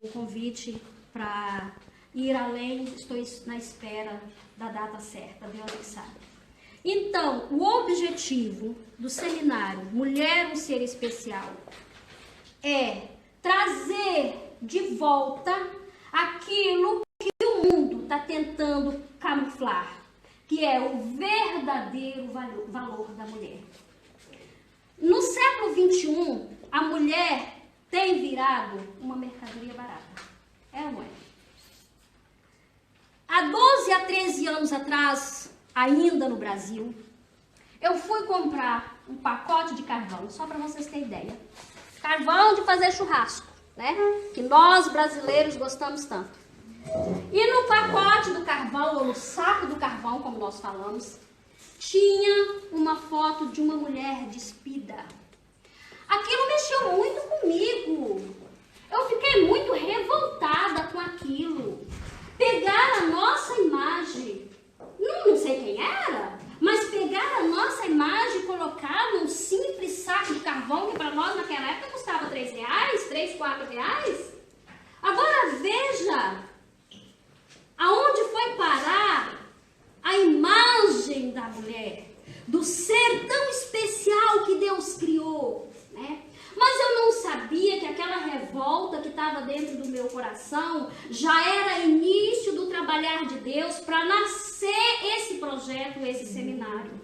o convite para ir além, estou na espera da data certa, Deus que sabe. Então, o objetivo do seminário Mulher, um Ser Especial é trazer de volta aquilo que o mundo está tentando camuflar, que é o verdadeiro valor da mulher. No século XXI, a mulher tem virado uma mercadoria barata. É ou não é? Há 12 a 13 anos atrás, ainda no Brasil, eu fui comprar um pacote de carvão, só para vocês terem ideia. Carvão de fazer churrasco, né? Que nós brasileiros gostamos tanto. E no pacote do carvão, ou no saco do carvão, como nós falamos, tinha uma foto de uma mulher despida. Aquilo mexeu muito comigo. Eu fiquei muito revoltada com aquilo. Pegaram a nossa imagem, não sei quem era, mas pegaram a nossa imagem e colocaram num simples saco de carvão, que para nós naquela época custava R$3, R$3, R$4. Agora veja aonde foi parar a imagem da mulher, do ser tão especial que Deus criou, né? Mas eu não sabia que aquela revolta que estava dentro do meu coração já era início do trabalhar de Deus para nascer esse projeto, esse seminário.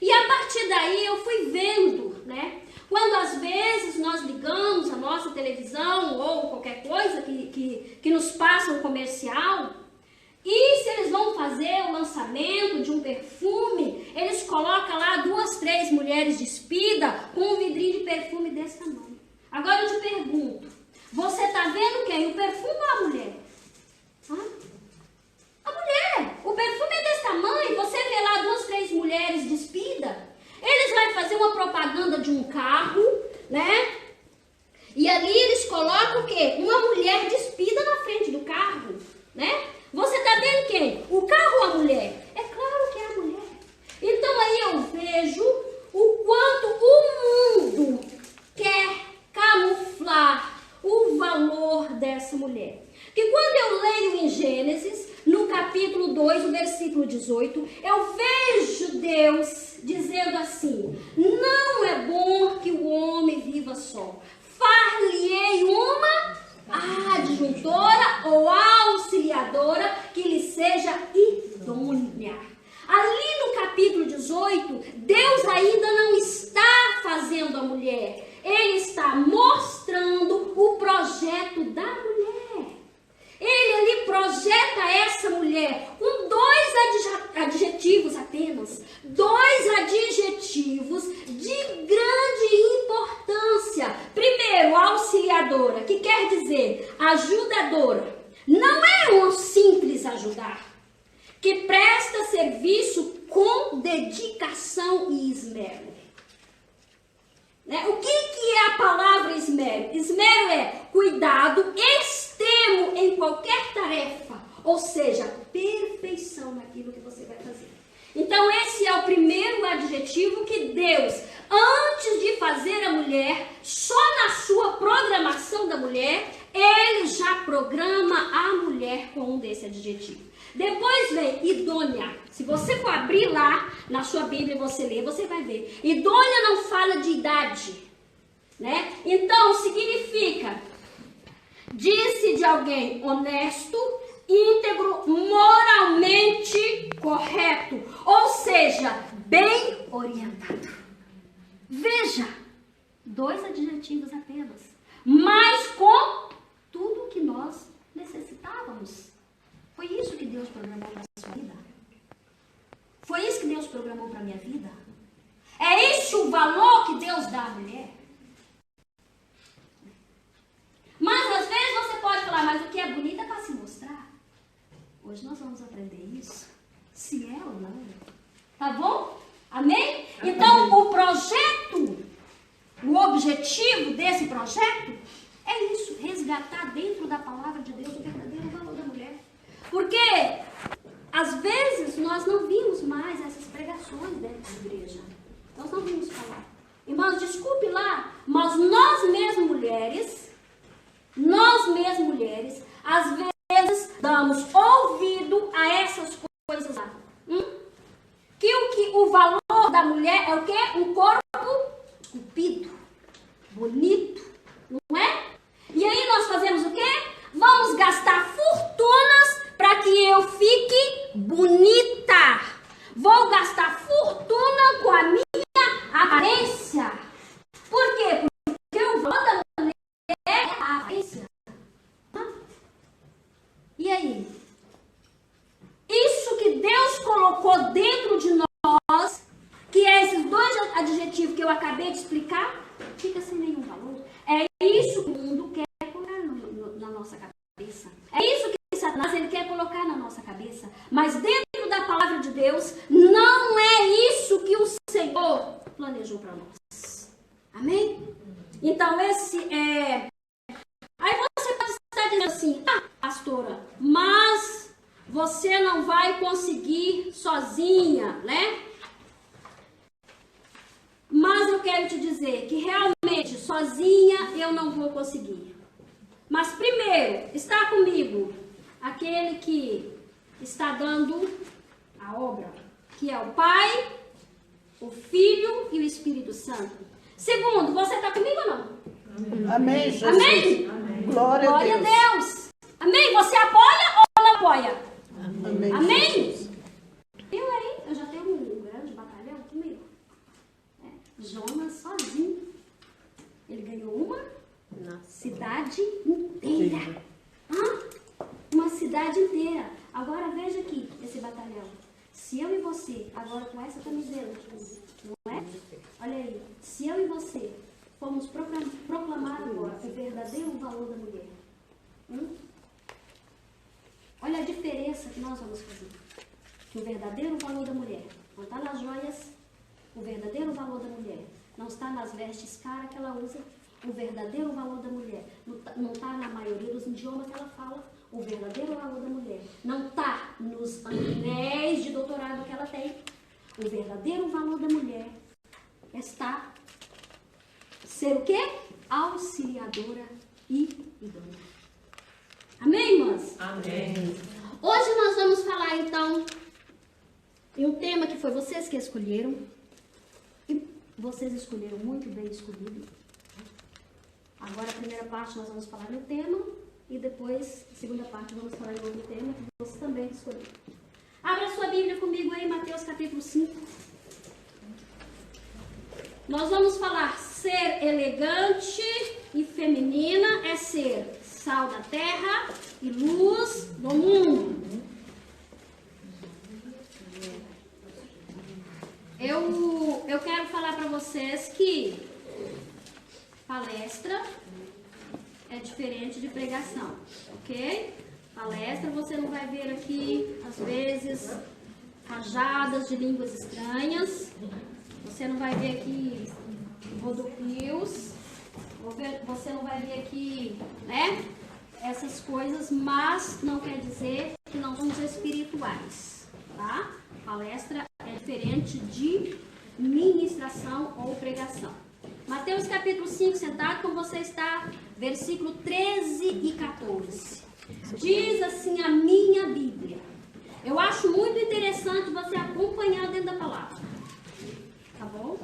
E a partir daí eu fui vendo, né? Quando às vezes nós ligamos a nossa televisão ou qualquer coisa que nos passa um comercial, e se eles vão fazer o lançamento de um perfume, eles colocam lá 2, 3 mulheres despidas com um vidrinho de perfume desse tamanho. Agora eu te pergunto, você está vendo quem? O perfume ou a mulher? A mulher! O perfume é desse tamanho, você vê lá 2, 3 mulheres despidas, eles vão fazer uma propaganda de um carro, né? E ali eles colocam o quê? Uma mulher despida na frente do carro, né? Você está vendo quem? O carro ou a mulher? É claro que é a mulher. Então aí eu vejo o quanto o mundo quer camuflar o valor dessa mulher. Que quando eu leio em Gênesis, no capítulo 2, o versículo 18, eu vejo Deus dizendo assim: não é bom que o homem viva só. Far-lhe-ei uma adjuntora ou auxiliadora que lhe seja idônea. Ali no capítulo 18, Deus ainda não está fazendo a mulher, Ele está mostrando o projeto da mulher. Ele ali projeta essa mulher com 2 adjetivos apenas, 2 adjetivos de grande importância. Primeiro, auxiliadora, que quer dizer ajudadora. Não é um simples ajudar, que presta serviço com dedicação e esmero. Né? O que é a palavra esmero? Esmero é cuidado extremo em qualquer tarefa, ou seja, perfeição naquilo que você vai fazer. Então esse é o primeiro adjetivo que Deus, antes de fazer a mulher, só na sua programação da mulher, Ele já programa a mulher com um desse adjetivo. Depois vem idônea. Se você for abrir lá na sua Bíblia e você ler, você vai ver. Idônea não fala de idade, né? Então significa, disse de alguém honesto, íntegro, moralmente correto, ou seja, bem orientado. Veja, 2 adjetivos apenas, mas com tudo que nós necessitávamos. Foi isso que Deus programou para a sua vida? Foi isso que Deus programou para a minha vida? É esse o valor que Deus dá à mulher? Mas às vezes você pode falar, mas o que é bonito é para se mostrar. Hoje nós vamos aprender isso, se é ou não. Tá bom? Amém? Então o projeto, o objetivo desse projeto é isso, resgatar dentro da palavra de Deus o verdadeiro valor da mulher. Porque às vezes nós não vimos mais essas pregações dentro da igreja. Nós não vimos falar. Irmãos, desculpe lá, mas nós mesmas mulheres nossa cabeça. É isso que Satanás ele quer colocar na nossa cabeça. Mas dentro da palavra de Deus, não é isso que o Senhor planejou para nós. Amém? Então, esse é... Aí você pode estar dizendo assim, pastora, mas você não vai conseguir sozinha, né? Mas eu quero te dizer que realmente sozinha eu não vou conseguir. Mas primeiro, está comigo aquele que está dando a obra, que é o Pai, o Filho e o Espírito Santo. Segundo, você está comigo ou não? Amém, Jesus. Amém? Amém. Glória a Deus. Amém? Você apoia ou não apoia? Amém. Amém? Eu já tenho um grande batalhão comigo. Jonas sozinho. Ele ganhou uma cidade inteira. Uma cidade inteira. Agora veja aqui esse batalhão. Se eu e você, agora com essa camiseta, não é? Olha aí. Se eu e você formos proclamar agora o verdadeiro valor da mulher. Olha a diferença que nós vamos fazer. O verdadeiro valor da mulher não está nas joias. O verdadeiro valor da mulher não está nas vestes caras que ela usa. O verdadeiro valor da mulher não está na maioria dos idiomas que ela fala. O verdadeiro valor da mulher não está nos anéis de doutorado que ela tem. O verdadeiro valor da mulher está ser o quê? Auxiliadora e idônea. Amém, irmãs? Amém. Hoje nós vamos falar então em um tema que foi vocês que escolheram. E vocês escolheram muito bem escolhido. Agora a primeira parte nós vamos falar no tema. E depois, a segunda parte, vamos falar em outro tema que vocês também escolheram. Abra sua Bíblia comigo aí, Mateus capítulo 5. Nós vamos falar ser elegante e feminina é ser sal da terra e luz do mundo. Eu quero falar para vocês que palestra é diferente de pregação, ok? Palestra você não vai ver aqui, às vezes, rajadas de línguas estranhas. Você não vai ver aqui rodopios. Você não vai ver aqui, né? Essas coisas, mas não quer dizer que não somos espirituais, tá? Palestra é diferente de ministração ou pregação. Mateus capítulo 5, sentado como você está, versículo 13 e 14. Diz assim a minha Bíblia. Eu acho muito interessante você acompanhar dentro da palavra. Tá bom?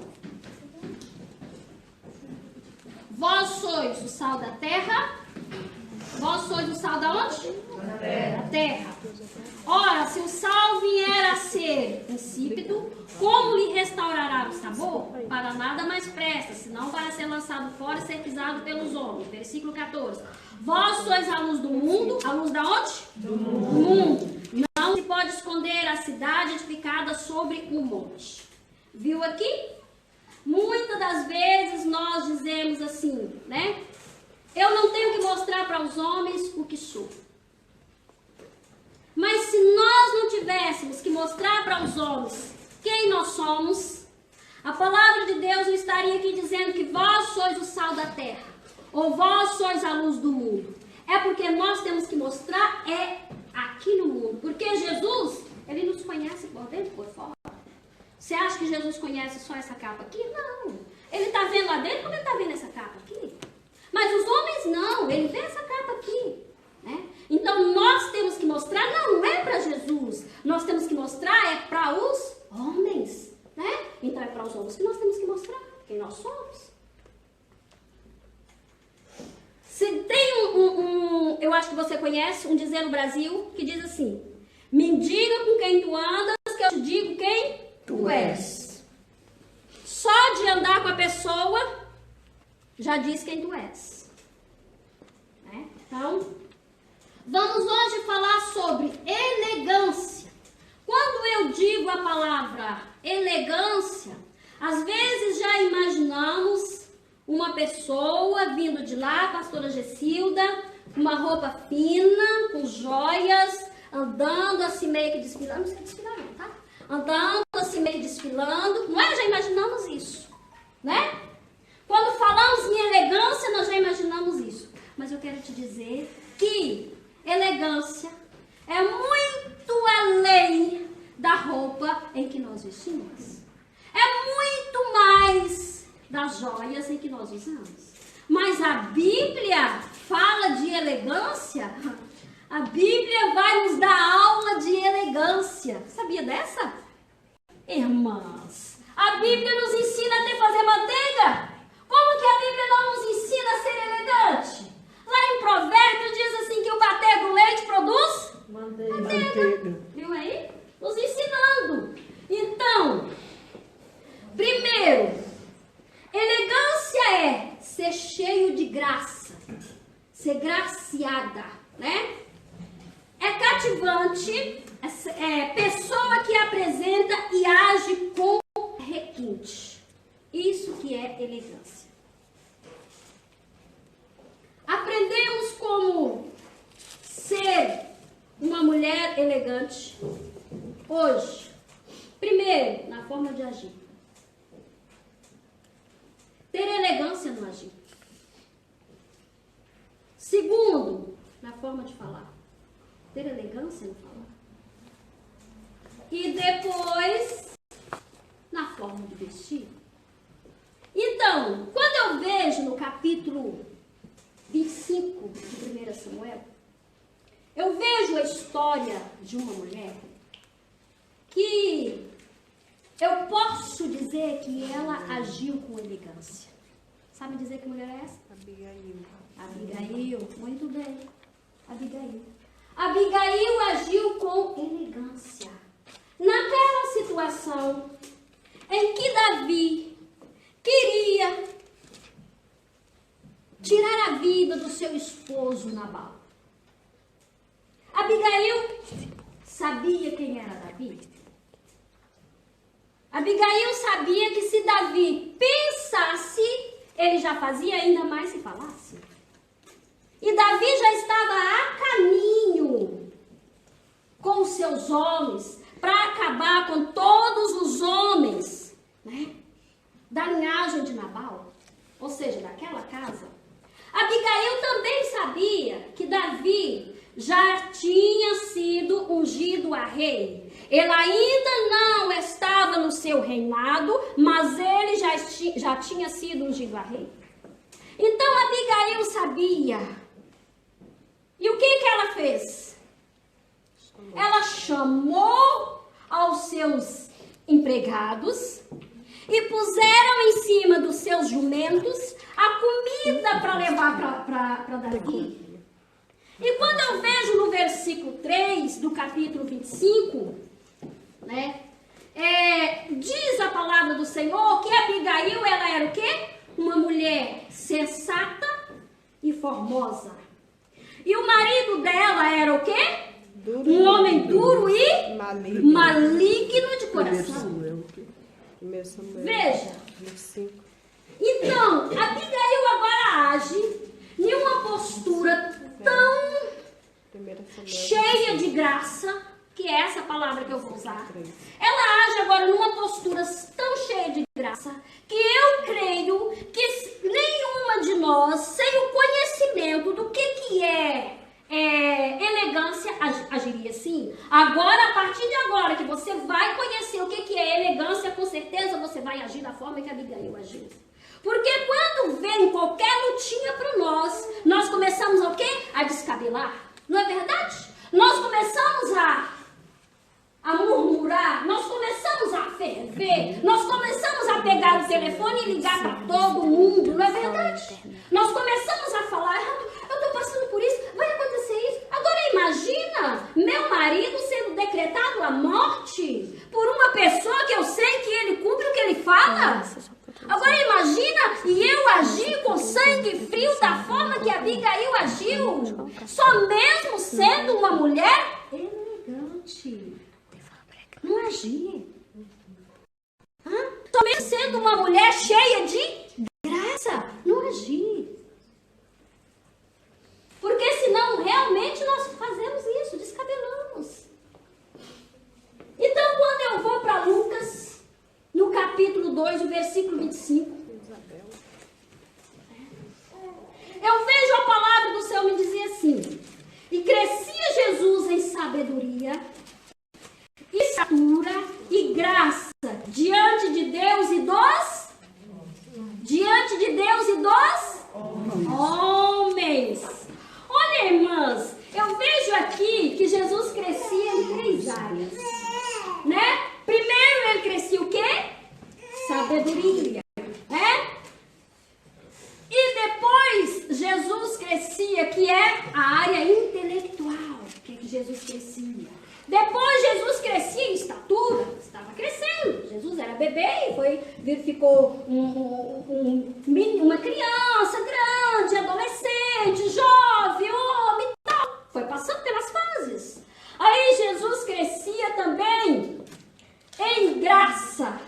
Vós sois o sal da terra. Vós sois o sal da onde? Da terra. Ora, se o sal vier a ser insípido, como lhe restaurará o sabor? Para nada mais presta, senão para ser lançado fora e ser pisado pelos homens. Versículo 14. Vós sois a luz do mundo. A luz da onde? Do mundo. Não se pode esconder a cidade edificada sobre um monte. Viu aqui? Muitas das vezes nós dizemos assim, né? Eu não tenho que mostrar para os homens o que sou. Mas se nós não tivéssemos que mostrar para os homens quem nós somos, a palavra de Deus não estaria aqui dizendo que vós sois o sal da terra, ou vós sois a luz do mundo. É porque nós temos que mostrar aqui no mundo. Porque Jesus, ele nos conhece por dentro e por fora. Você acha que Jesus conhece só essa capa aqui? Não. Ele está vendo lá dentro como ele está vendo essa capa aqui. Mas os homens não, ele vê essa capa aqui. Né? Então nós temos que mostrar, não é para Jesus, nós temos que mostrar para os homens. Né? Então é para os homens que nós temos que mostrar quem nós somos. Se tem eu acho que você conhece, um dizer no Brasil que diz assim: me diga com quem tu andas, que eu te digo quem tu és. Só de andar com a pessoa já diz quem tu és. Né? Então, vamos hoje falar sobre elegância. Quando eu digo a palavra elegância, às vezes já imaginamos uma pessoa vindo de lá, pastora Gessilda, uma roupa fina, com joias, andando assim meio que desfilando. Não sei desfilar não, tá? Andando assim meio que desfilando. Nós já imaginamos isso, né? Quando falamos em elegância, nós já imaginamos isso. Mas eu quero te dizer que elegância é muito além da roupa em que nós vestimos. É muito mais das joias em que nós usamos. Mas a Bíblia fala de elegância. A Bíblia vai nos dar aula de elegância. Sabia dessa? Irmãs, a Bíblia nos ensina a fazer manteiga. Como que a Bíblia não nos ensina a ser elegante? Lá em Provérbios diz assim que o bater do leite produz manteiga. Viu aí? Nos ensinando. Então, primeiro, elegância é ser cheio de graça, ser graciada, né? É cativante, é pessoa que apresenta e age com requinte. Isso que é elegância. Aprendemos como ser uma mulher elegante hoje. Primeiro, na forma de agir. Ter elegância no agir. Segundo, na forma de falar. Ter elegância no falar. E depois, na forma de vestir. Então, quando eu vejo no capítulo 25 de 1 Samuel, eu vejo a história de uma mulher que eu posso dizer que ela agiu com elegância. Sabe dizer que mulher é essa? Abigail, muito bem. Abigail agiu com elegância. Naquela situação em que Davi queria tirar a vida do seu esposo Nabal. Abigail sabia quem era Davi. Abigail sabia que se Davi pensasse, ele já fazia, ainda mais se falasse. E Davi já estava a caminho com os seus homens para acabar com todos os homens, né, da linhagem de Nabal, ou seja, daquela casa. Abigail também sabia que Davi já tinha sido ungido a rei. Ele ainda não estava no seu reinado, mas ele já tinha sido ungido a rei. Então Abigail sabia. E o que ela fez? Ela chamou aos seus empregados e puseram em cima dos seus jumentos a comida para levar para Davi. E quando eu vejo no versículo 3 do capítulo 25, né, diz a palavra do Senhor que Abigail, ela era o quê? Uma mulher sensata e formosa. E o marido dela era o quê? Um homem duro e maligno de coração. Veja. Então, Abigail agora age em uma postura tão cheia de graça, que é essa palavra que eu vou usar. Ela age agora numa postura tão cheia de graça, que eu creio que nenhuma de nós, sem o conhecimento do que é elegância, agiria assim. Agora, a partir de agora, que você vai conhecer o que é elegância, com certeza você vai agir da forma que a Abigail agiu. Porque quando vem qualquer lutinha para nós começamos a quê? A descabelar. Não é verdade? Nós começamos a murmurar, nós começamos a ferver, nós começamos a pegar o telefone e ligar para todo mundo, não é verdade? Nós começamos a falar, eu estou passando por isso, vai acontecer isso. Agora imagina meu marido sendo decretado a morte por uma pessoa que eu sei que ele cumpre o que ele fala. Agora imagina e eu agir com sangue frio da forma que Abigail agiu, só mesmo sendo uma mulher elegante. Não agir. Só mesmo sendo uma mulher cheia de graça, não agir. Porque senão realmente nós fazemos isso, descabelamos. Então quando eu vou para Lucas, no capítulo 2, o versículo 25, eu vejo a palavra do Senhor me dizer assim: e crescia Jesus em sabedoria, estatura e graça diante de Deus e dos homens. Olha, irmãs, eu vejo aqui que Jesus crescia em 3 áreas, né? Primeiro ele crescia o quê? Sabedoria, né? E depois Jesus crescia, que é a área intelectual, que Jesus crescia. Depois Jesus crescia em estatura, estava crescendo. Jesus era bebê e ficou uma criança grande, adolescente, jovem, homem e tal. Foi passando pelas fases. Aí Jesus crescia também em graça,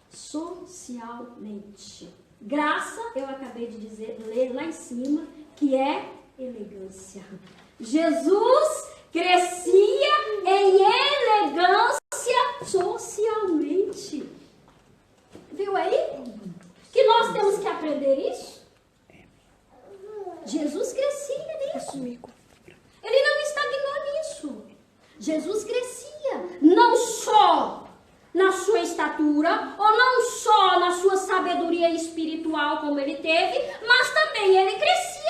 socialmente. Graça, eu acabei de ler lá em cima, que é elegância. Jesus crescia em elegância socialmente. Viu aí? Que nós temos que aprender isso? Jesus crescia nisso. Ele não estagnou nisso. Jesus crescia, não só na sua estatura, ou não só na sua sabedoria espiritual como ele teve, mas também ele crescia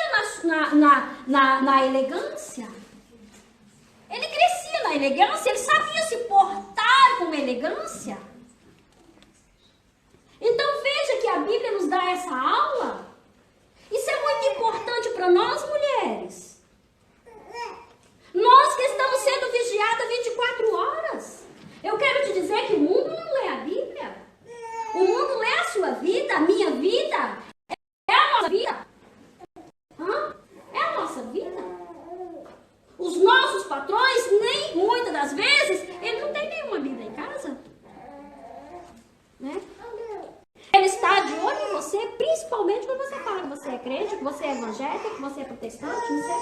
na elegância. Ele crescia na elegância, ele sabia se portar com elegância. Então veja que a Bíblia nos dá essa aula. Isso é muito importante para nós, mulheres. Nós que estamos sendo vigiadas 24 horas. Eu quero te dizer que o mundo não lê a Bíblia. O mundo lê a sua vida, a minha vida. É a nossa vida. É a nossa vida. Os nossos patrões, nem muitas das vezes, ele não tem nenhuma Bíblia em casa. Né? Ele está de olho em você, principalmente quando você fala que você é crente, que você é evangélico, que você é protestante, não sei.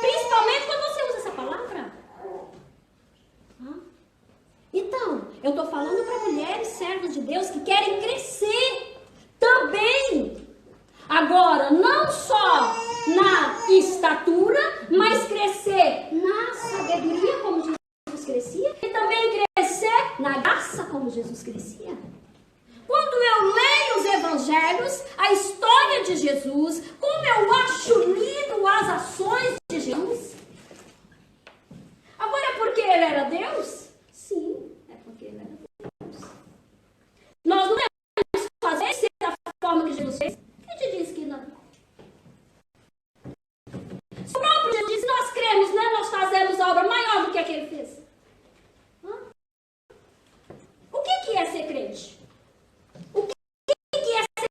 Principalmente quando você usa essa palavra. Então, eu estou falando para mulheres servas de Deus que querem crescer também. Agora, não só na estatura, mas crescer na sabedoria como Jesus crescia. E também crescer na graça como Jesus crescia. Quando eu leio os evangelhos, a história de Jesus, como eu acho lindo as ações de Jesus. Agora, é porque ele era Deus? Sim, é porque ele era Deus. Nós não devemos fazer ser da forma que Jesus fez. Quem te disse que não? Se o próprio Jesus disse, nós cremos, né? Nós fazemos a obra maior do que a que ele fez. O que é ser crente? O que é ser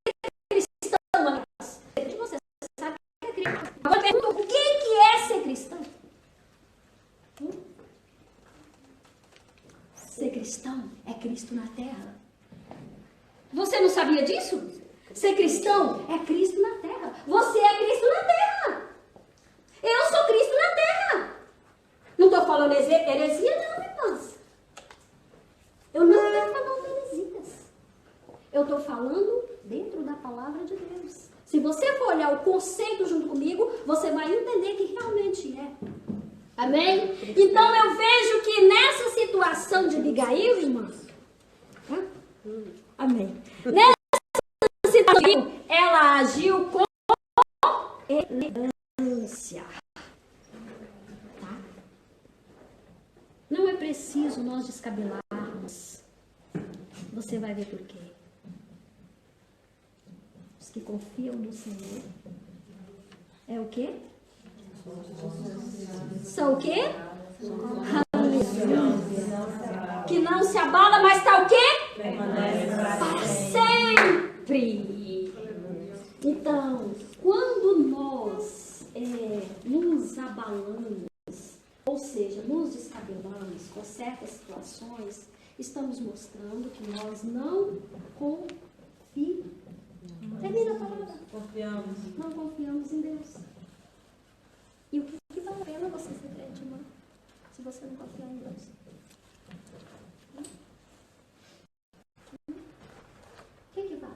cristão, aliás? Você sabe o que é cristão. Agora pergunto, o que é ser cristão? Ser cristão é Cristo na terra. Você não sabia disso? Ser cristão é Cristo na terra. Você é Cristo na terra. Eu sou Cristo na terra. Não estou falando heresia, não, irmãs. Eu não estou falando heresias. Eu estou falando dentro da palavra de Deus. Se você for olhar o conceito junto comigo, você vai entender que realmente é. Amém? Então eu vejo que nessa situação de Abigail, irmãs, amém. Nessa situação, ela agiu com elegância. Tá? Não é preciso nós descabelarmos. Você vai ver por quê. Os que confiam no Senhor é o quê? São o quê? Aleluia. Que não se abala, mas está o quê? Para sempre. Então, quando nós nos abalamos, ou seja, nos descabelamos com certas situações, estamos mostrando que nós não confiamos. Termina a palavra. Confiamos. Não confiamos em Deus. E o que vale a pena você ser crente, irmão? Se você não confiar em Deus. O que vale?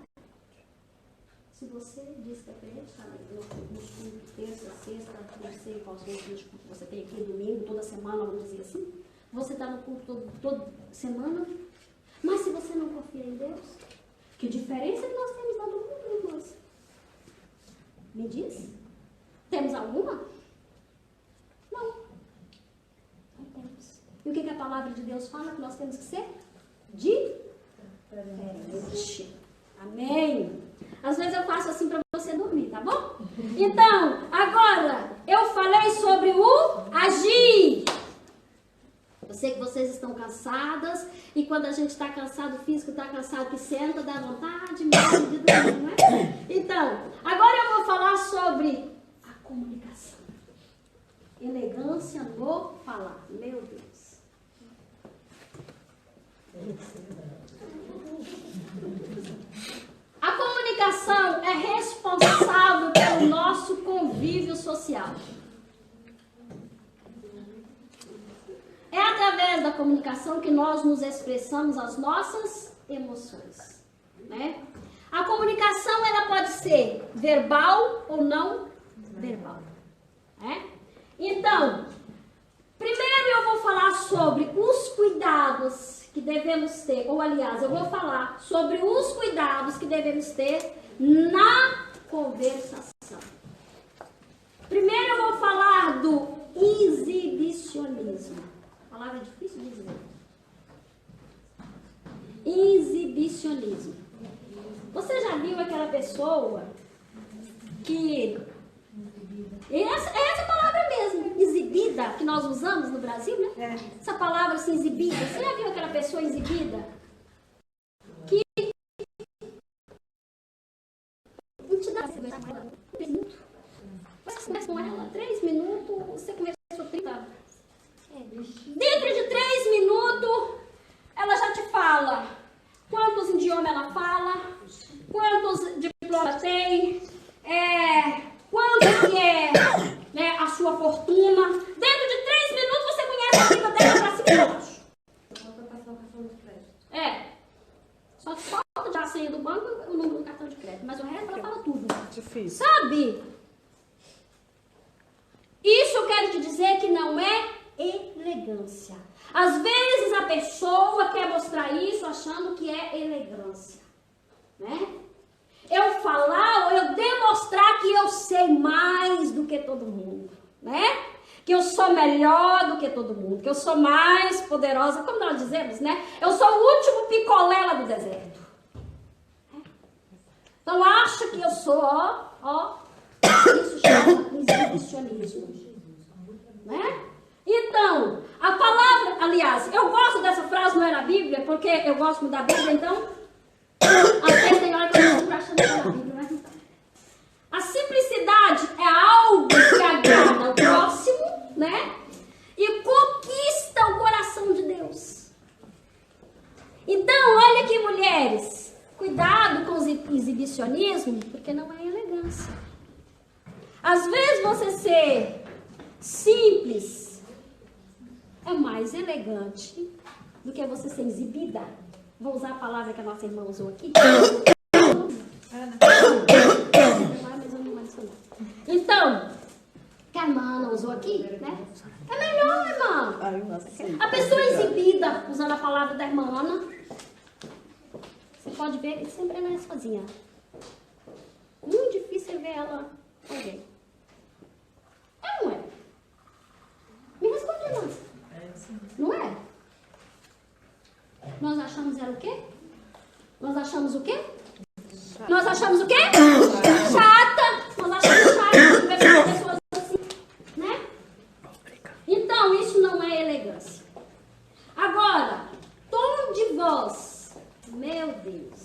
Se você diz que é crente, está nos cultos, terça, sexta, não sei quais são os dias que você tem aqui, domingo, toda semana, vamos dizer assim. Você está no culto toda semana. Mas se você não confia em Deus, que diferença que nós temos lá do mundo, irmãos? Me diz? Temos alguma? Não. Não temos. E o que a palavra de Deus fala? Que nós temos que ser diferente. Amém. Às vezes eu faço assim para você dormir, tá bom? Então, agora, eu falei sobre o agir. Eu sei que vocês estão cansadas, e quando a gente está cansado, o físico está cansado, que senta, dá vontade mesmo de dormir, não é? Então, agora eu vou falar sobre a comunicação. Elegância no falar. Meu Deus. A comunicação é responsável pelo nosso convívio social. É através da comunicação que nós nos expressamos as nossas emoções, né? A comunicação, ela pode ser verbal ou não verbal, né? Então, primeiro eu vou falar sobre os cuidados que devemos ter, ou aliás, eu vou falar sobre os cuidados que devemos ter na conversação. Primeiro eu vou falar do exibicionismo. A palavra é difícil de dizer. Exibicionismo. Você já viu aquela pessoa que... Essa palavra mesmo, exibida, que nós usamos no Brasil, né? Essa palavra assim, exibida. Você já viu aquela pessoa exibida? Que não te dá 3 minutos. Você começa com ela, 3 minutos, você começou 30. Dentro de 3 minutos, ela já te fala quantos idiomas ela fala, quantos diplomas tem, quanto que é, né, a sua fortuna. Dentro de 3 minutos você conhece a vida dela para cima e baixo. Só falta de a senha do banco e o número do cartão de crédito, mas o resto ela fala tudo. Difícil. Sabe? Isso eu quero te dizer que não é elegância. Às vezes a pessoa quer mostrar isso achando que é elegância, né? Eu falar ou eu demonstrar que eu sei mais do que todo mundo, né? Que eu sou melhor do que todo mundo, que eu sou mais poderosa, como nós dizemos, né? Eu sou o último picolé lá do deserto. Então acha que eu sou, isso chama exibicionismo, né? Então, a palavra, aliás, eu gosto dessa frase, não é na Bíblia, porque eu gosto muito da Bíblia, então, às vezes tem hora que eu fico achando que é na Bíblia, mas não. A simplicidade é algo que agrada ao próximo, né? E conquista o coração de Deus. Então, olha aqui, mulheres, cuidado com o exibicionismo, porque não é elegância. Às vezes você ser simples é mais elegante do que você ser exibida. Vou usar a palavra que a nossa irmã usou aqui. Então, que a irmã Ana usou aqui, né? É melhor, irmã. A pessoa exibida, usando a palavra da irmã Ana, você pode ver que sempre ela é sozinha. Muito difícil ver ela com alguém. É, não é? Me responde, não. Não é? Nós achamos ela o quê? Nós achamos o quê? Chata. Nós achamos o quê? Chata. Nós achamos chata. Pessoas assim, né? Então, isso não é elegância. Agora, tom de voz. Meu Deus.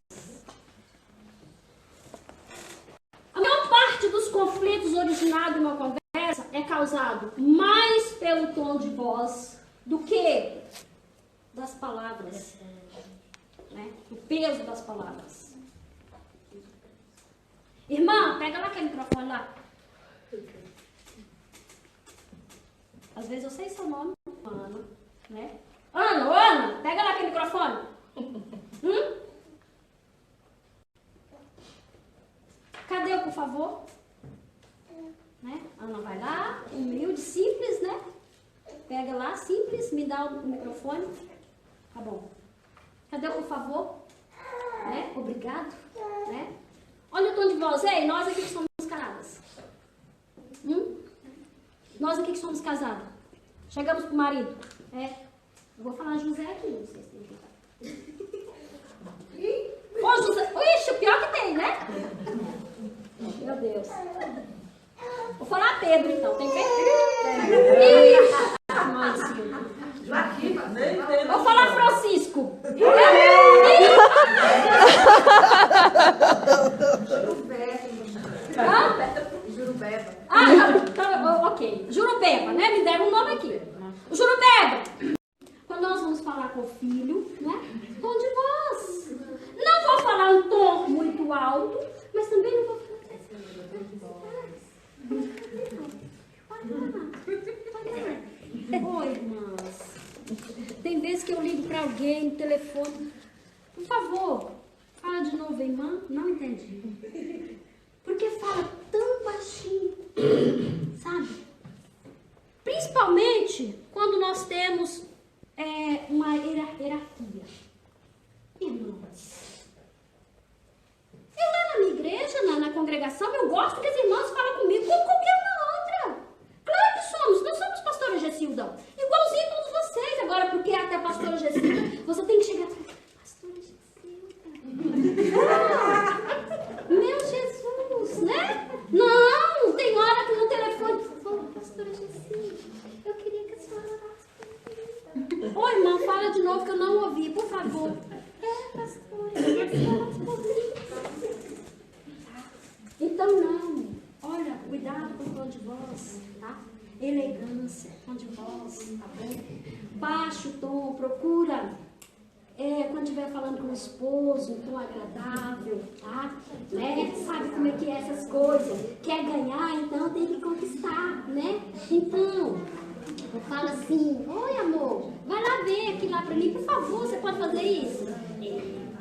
A maior parte dos conflitos originados numa conversa é causado mais pelo tom de voz do que das palavras, né? O peso das palavras. Irmã, pega lá aquele microfone lá. Às vezes eu sei seu nome, Ana, né? Ana, pega lá aquele microfone. Cadê, por favor? Né? Ana vai lá, humilde, simples, né? Pega lá, simples, me dá o microfone. Tá bom. Cadê, por favor? Né? Obrigado. Né? Olha o tom de voz. Ei, nós aqui que somos casadas. Nós aqui que somos casados. Chegamos pro marido. Eu vou falar José aqui, não sei se tem que falar. Ô, José. Ixi, o pior que tem, né? Meu Deus. Vou falar Pedro, então. Tem Pedro? Ixi, vou falar Francisco. Jurubeba. Ok. Jurubeba, né? Me deram um nome aqui. O Jurubeba. Quando nós vamos falar com o filho, né? Tom de voz. Não vou falar um tom muito alto, mas também não vou falar. Oi, irmãs. Tem vezes que eu ligo para alguém no telefone. Por favor, fala de novo, irmã. Não entendi. Porque fala tão baixinho, sabe? Principalmente quando nós temos uma hierarquia. Irmãs, eu lá na minha igreja, na congregação, eu gosto que as irmãs falam comigo como qualquer uma outra. Claro que somos, nós somos pastora Gessilda, igualzinho a todos vocês. Agora, porque até a pastora Gessilda, você tem que chegar e falar, pastora Gessilda. Meu Jesus, né? Não, tem hora que no telefone, por favor, pastora Gessilda, eu queria que a senhora orasse por mim. Ô, irmã, fala de novo que eu não ouvi, por favor. Pastora, eu queria que a senhora orasse por mim. Então, não. Olha, cuidado com o tom de voz, tá? Elegância, tom de voz, tá bom? Baixo tom, procura, quando estiver falando com o esposo, um tom agradável, tá? Né? Sabe como é que é essas coisas? Quer ganhar, então tem que conquistar, né? Então, eu falo assim, oi amor, vai lá ver aqui lá pra mim, por favor, você pode fazer isso?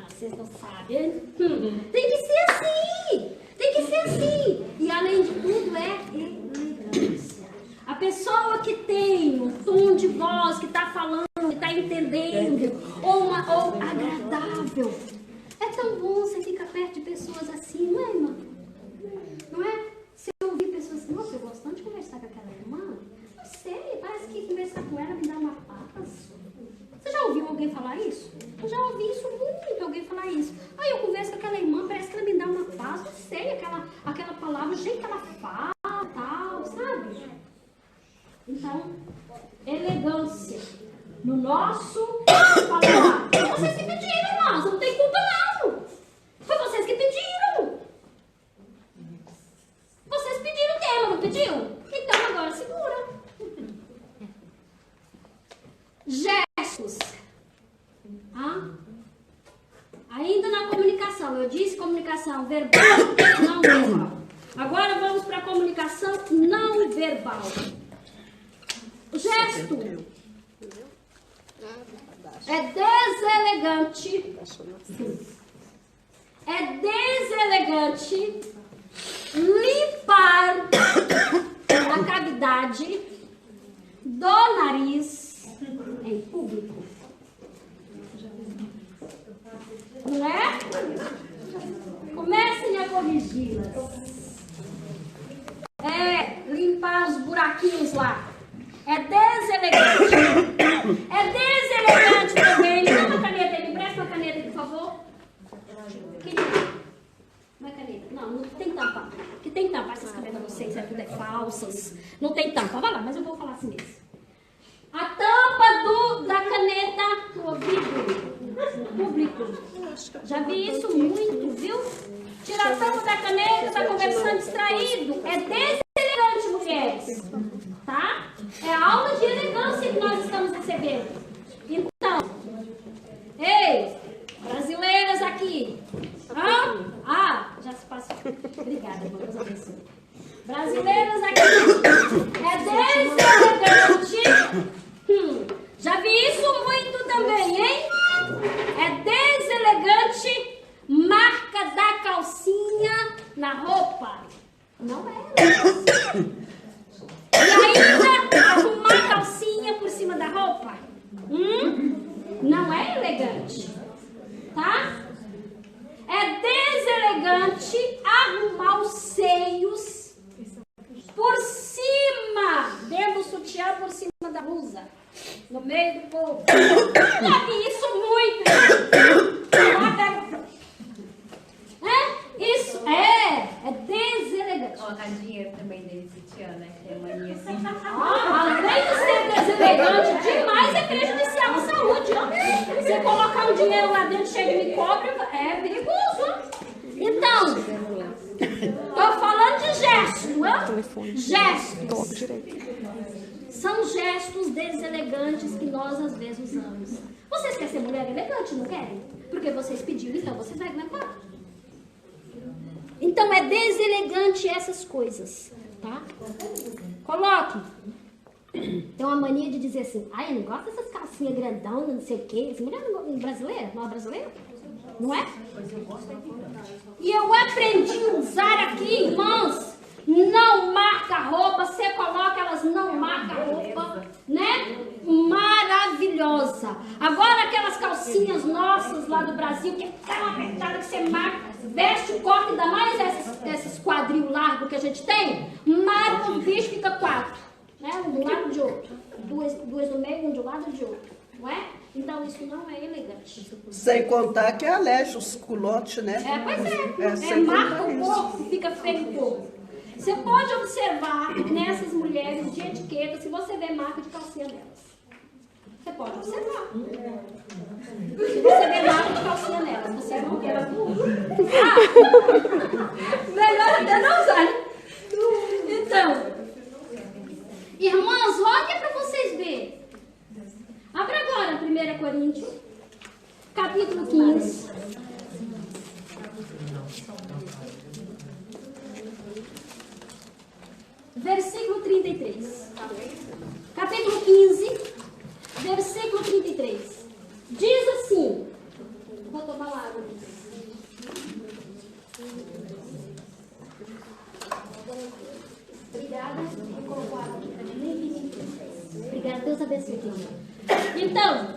Vocês não sabem. Tem que ser assim. Tem que ser assim. E além de tudo elegância. A pessoa que tem um tom de voz, que está falando, que está entendendo, ou agradável. É tão bom você ficar perto de pessoas assim, não é, irmã? Não é? Se eu ouvir pessoas assim, nossa, eu gosto tanto de conversar com aquela irmã. Não sei, parece que conversar com ela me dá uma paz. Você já ouviu alguém falar isso? Eu já ouvi isso muito, alguém falar isso. Aí eu converso com aquela irmã, parece que ela me dá uma paz, não sei, aquela palavra, o jeito que ela fala, tal, sabe? Então, elegância. No nosso falar. Vocês que pediram, irmãos, não tem culpa não. Foi vocês que pediram. Vocês pediram o tema, não pediram? Então agora segura. Gestos. Ainda na comunicação, eu disse comunicação verbal, não verbal. Agora vamos para a comunicação não verbal. O gesto é deselegante. É deselegante limpar a cavidade do nariz em público. Não é? Comecem a corrigi-las. Limpar os buraquinhos lá. É deselegante. É deselegante também. Me dá uma caneta aí. Me presta uma caneta aí, por favor. Uma caneta. Não tem tampa. Que tem tampa. Essas canetas de vocês tudo é falsas. Não tem tampa. Vai lá, mas eu vou falar assim mesmo. A tampa da caneta no ouvido público. Já vi isso muito, viu? Tira a tampa da caneta, tá conversando distraído. É deselegante, mulheres. Tá? É a aula de elegância que nós estamos recebendo. Então, ei, brasileiras aqui. Já se passou. Obrigada. da blusa no meio do povo. Já vi isso muito. Isso é deselegante. Colocar dinheiro também dele, sutiã, né? Que é mania assim. Além de ser deselegante demais, é prejudicial à saúde. Ó. Você colocar um dinheiro lá dentro cheio de micróbio é perigoso. Então, estou falando de gestos, não é? Gestos. São gestos deselegantes que nós às vezes usamos. Vocês querem ser mulher elegante, não querem? Porque vocês pediram, então vocês vão aguentar. Então é deselegante essas coisas, tá? Coloque. Tem uma mania de dizer assim, ai, eu não gosto dessas calcinhas grandonas, não sei o quê. Essa mulher não é brasileira? Não é brasileira? Não é? E eu aprendi a usar aqui, irmãs, não marca roupa, você coloca, elas não marcam roupa, né? Maravilhosa. Agora aquelas calcinhas nossas lá do Brasil, que é tão apertada que você marca, veste o corpo, ainda mais esses quadril largos que a gente tem, marca o bicho, fica 4, né? Um do lado de outro, duas no meio, um de um lado e de outro, não é? Então isso não é elegante. Sem contar que aleja os culotes, né? Pois é. Marca o corpo, fica feio o corpo. Você pode observar nessas mulheres de etiqueta, se você vê marca de calcinha delas. Você pode observar. Se você vê marca de calcinha nelas, você não quer as melhor até não usar, né? Então, irmãs, olha para vocês verem. Abra agora 1 Coríntios, capítulo 15. Versículo 33. Capítulo 15, versículo 33. Diz assim. Vou tomar água. Obrigada. Vou colocar água aqui para mim. Obrigada. Deus abençoe. Então,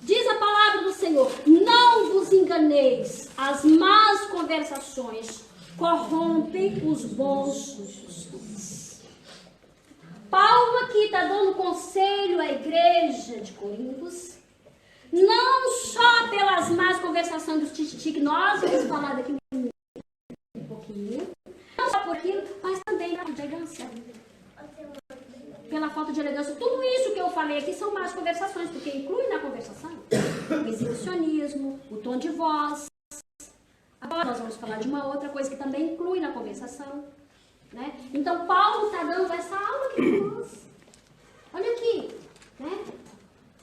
diz a palavra do Senhor: não vos enganeis, as más conversações corrompem os bons costumes. Paulo aqui está dando conselho à igreja de Coríntios, não só pelas más conversações dos tititi, que nós vamos falar daqui um pouquinho, não só por aquilo, mas também pela falta de elegância. Pela falta de elegância. Tudo isso que eu falei aqui são más conversações, porque inclui na conversação o exibicionismo, o tom de voz. Agora nós vamos falar de uma outra coisa que também inclui na conversação, né? Então Paulo está dando essa aula aqui para nós. Olha aqui, né?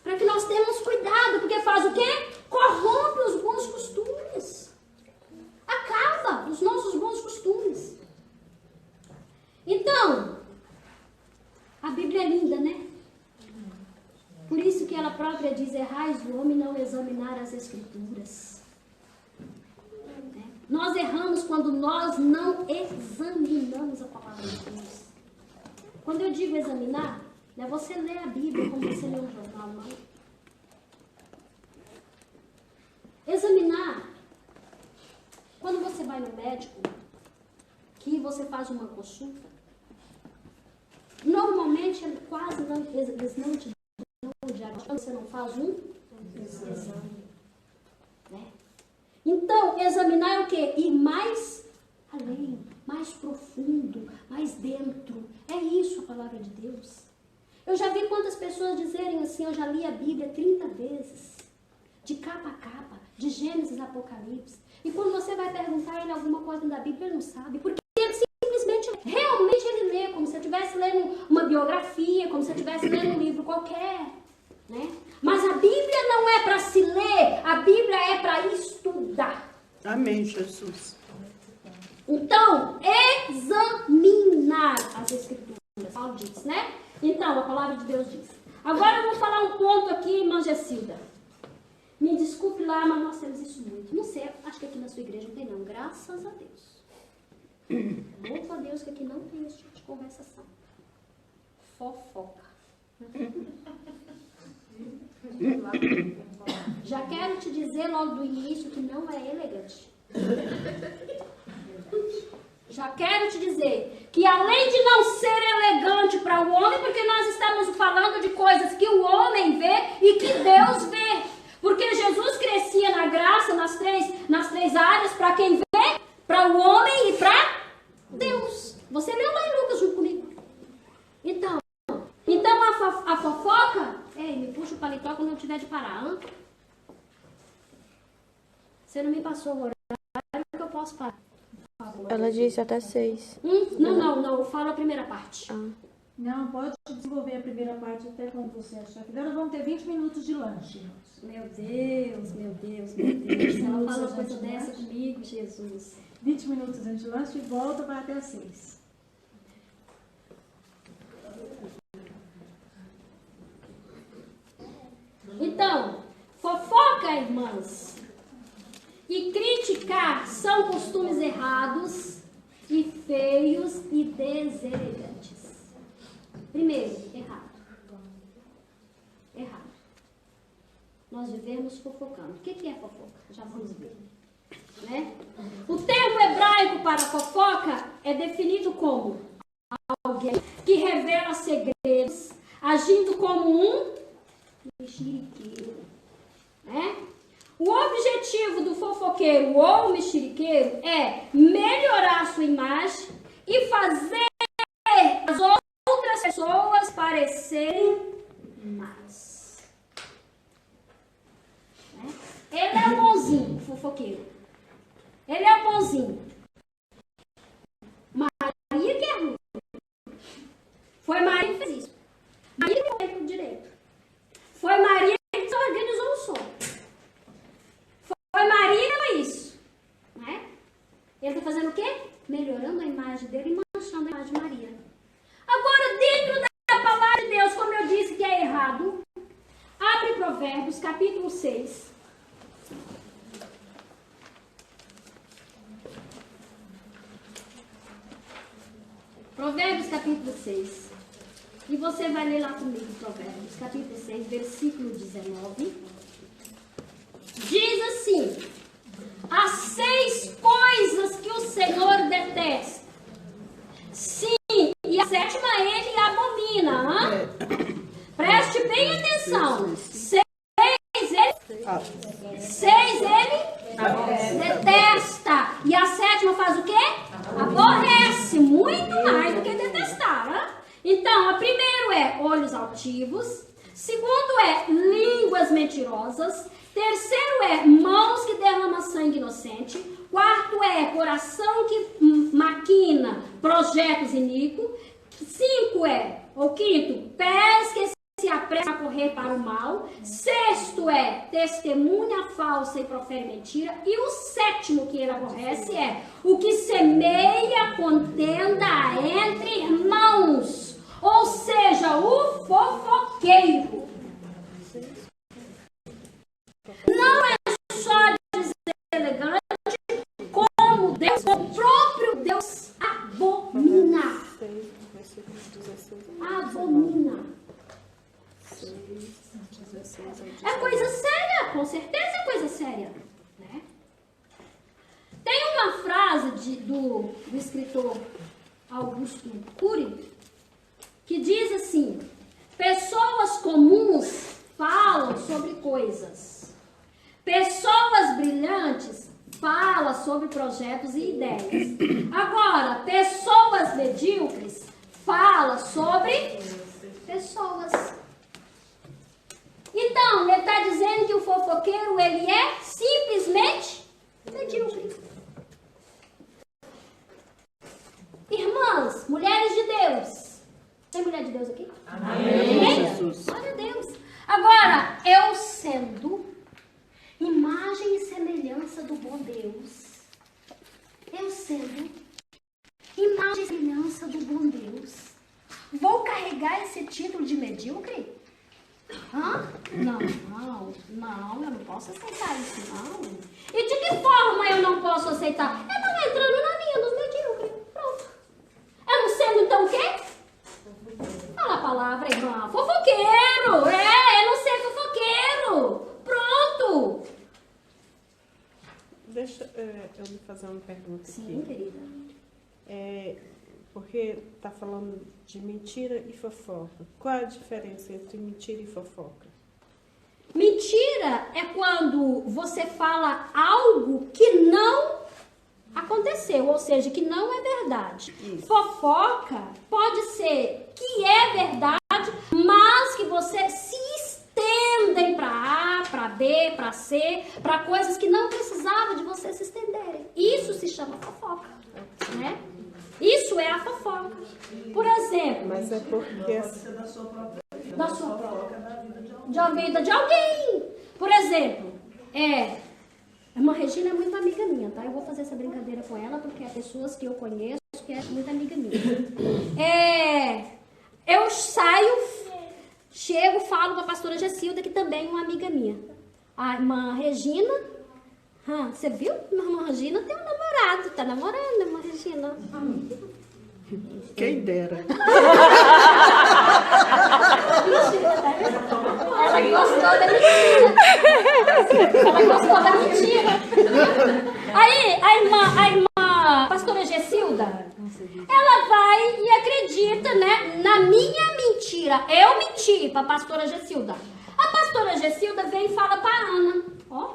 Para que nós tenhamos cuidado, porque faz o quê? Corrompe os bons costumes. Acaba os nossos bons costumes. Então, a Bíblia é linda, né? Por isso que ela própria diz: errais o homem não examinar as Escrituras. Nós erramos quando nós não examinamos a palavra de Deus. Quando eu digo examinar, não é você ler a Bíblia como você lê um jornal, não. Examinar, quando você vai no médico, que você faz uma consulta, normalmente quase não, eles não te dão o diagnóstico, você não faz um exame, né? Então, examinar é o quê? Ir mais além, mais profundo, mais dentro. É isso a palavra de Deus. Eu já vi quantas pessoas dizerem assim: eu já li a Bíblia 30 vezes, de capa a capa, de Gênesis a Apocalipse. E quando você vai perguntar a ele alguma coisa da Bíblia, ele não sabe, porque ele simplesmente, realmente ele lê, como se eu estivesse lendo uma biografia, como se eu estivesse lendo um livro qualquer, né? Mas a Bíblia não é para se ler, a Bíblia é para estudar. Amém, Jesus. Então, examinar as Escrituras, Paulo diz, né? Então, a palavra de Deus diz. Agora eu vou falar um ponto aqui, irmã Gessilda. Me desculpe lá, mas nós temos isso muito. Não sei, acho que aqui na sua igreja não tem não, graças a Deus. Louvo a Deus que aqui não tem esse tipo de conversação. Fofoca. Já quero te dizer logo do início que não é elegante. Já quero te dizer que além de não ser elegante para o homem, porque nós estamos falando e que Deus vê. Porque Jesus crescia na graça nas três áreas, para quem vê, para o homem e para Deus. Você leu lá em Lucas junto comigo. Então a fofoca... Ei, me puxa o paletó quando eu tiver de parar. Hein? Você não me passou o horário que eu posso parar. Ela disse até 6. Não. Fala a primeira parte. Não, pode desenvolver a primeira parte até quando você achar que dá. Nós vamos ter 20 minutos de lanche, irmãos. Meu Deus. Ela fala uma coisa dessa comigo, Jesus. 20 minutos antes de lanche e volta para até as 6. Então, fofoca, irmãs, e criticar são costumes errados e feios e deselegantes. Primeiro, errado. Nós vivemos fofocando. O que é fofoca? Já vamos ver. Né? O termo hebraico para fofoca é definido como alguém que revela segredos, agindo como um mexeriqueiro. Né? O objetivo do fofoqueiro ou mexeriqueiro é melhorar a sua imagem e fazer as outras pessoas parecerem más. Né? Ele é o bonzinho, o fofoqueiro. Ele é o bonzinho. Maria que é ruim. Foi Maria que fez isso. Maria que fez o direito. Foi Maria que organizou o som. Foi Maria que fez isso. Né? Ele está fazendo o quê? Melhorando a imagem dele e manchando a imagem de Maria. Agora, dentro da palavra de Deus, como eu disse que é errado, abre Provérbios, capítulo 6. Provérbios, capítulo 6. E você vai ler lá comigo, Provérbios, capítulo 6, versículo 19. Diz assim: as 6 coisas que o Senhor detesta. Sim, e a 7ª ele abomina. Preste bem atenção. 6 ele detesta. E a 7ª faz o quê? Aborrece. Muito mais do que detestar. Né? Então, a primeiro é olhos altivos. Segundo é línguas mentirosas. Terceiro é mãos que derramam sangue inocente. Quarto é coração que maquina projetos iníquos. Quinto, pés que se apressam a correr para o mal. Sexto é testemunha falsa e profere mentira. E o 7º que ele aborrece é o que semeia contenda entre irmãos. Ou seja, o fofoqueiro. Não é só deselegante, como Deus, o próprio Deus abomina. Abomina. É coisa séria, com certeza é coisa séria. Né? Tem uma frase do escritor Augusto Cury que diz assim: pessoas comuns falam sobre coisas. Pessoas brilhantes falam sobre projetos e ideias. Agora, pessoas medíocres falam sobre pessoas. Então, ele está dizendo que o fofoqueiro, ele é simplesmente medíocre. Irmãs, mulheres de Deus. Tem mulher de Deus aqui? Amém. Jesus. Glória a Deus. Agora, eu sendo imagem e semelhança do bom Deus. Eu sendo imagem e semelhança do bom Deus. Vou carregar esse título de medíocre? Não, eu não posso aceitar isso, não. E de que forma eu não posso aceitar? Eu não entrando na linha dos medíocres. Pronto. Eu não sendo então o quê? Fala a palavra, irmã. Fofoqueiro. Eu não sei fofoqueiro. Pronto. Deixa eu lhe fazer uma pergunta aqui. Sim, querida. Porque está falando de mentira e fofoca. Qual a diferença entre mentira e fofoca? Mentira é quando você fala algo que não aconteceu, ou seja, que não é verdade. Fofoca pode ser que é verdade, mas que você se estendem para A, para B, para C, para coisas que não precisava de você se estenderem. Isso se chama fofoca, né? Isso é a fofoca. Por exemplo, Mas é porque da sua própria, da vida de alguém. Por exemplo, a irmã Regina é muito amiga minha, tá? Eu vou fazer essa brincadeira com ela porque é pessoas que eu conheço que é muito amiga minha. Eu saio, chego, falo com a pastora Gessilda, que também é uma amiga minha. A irmã Regina, você viu? A irmã Regina tem um namorado, tá namorando, a irmã Regina. quem dera. Ela gostou da mentira. Ela gostou da mentira. Aí, a irmã pastora Gessilda, ela vai e acredita, né, na minha mentira. Eu menti pra pastora Gessilda. A pastora Gessilda vem e fala pra Ana. Ó,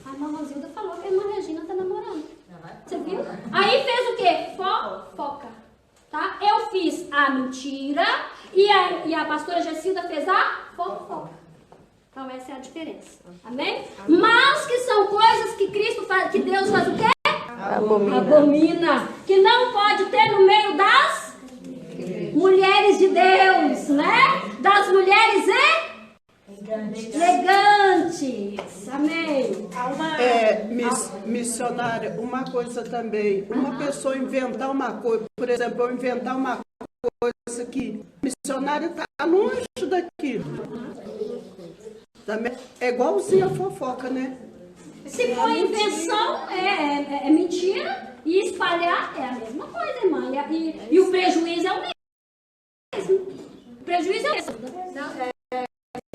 a irmã Rosilda falou que a irmã Regina tá namorando. Você viu? Aí fez o quê? Fofoca. Tá? Eu fiz a mentira e a pastora Gessilda fez a fofoca. Então essa é a diferença. Amém? Mas que são coisas que Cristo faz, que Deus faz o quê? Abomina. Que não pode ter no meio das mulheres de Deus, né? Das mulheres elegantes. Amém. Missionária, uma coisa também. Uma pessoa inventar uma coisa, por exemplo, eu inventar uma coisa que missionária está longe daquilo. Também é igualzinho a fofoca, né? Se for invenção, é mentira. E espalhar é a mesma coisa, irmã. E o prejuízo é o mesmo. O prejuízo é o mesmo.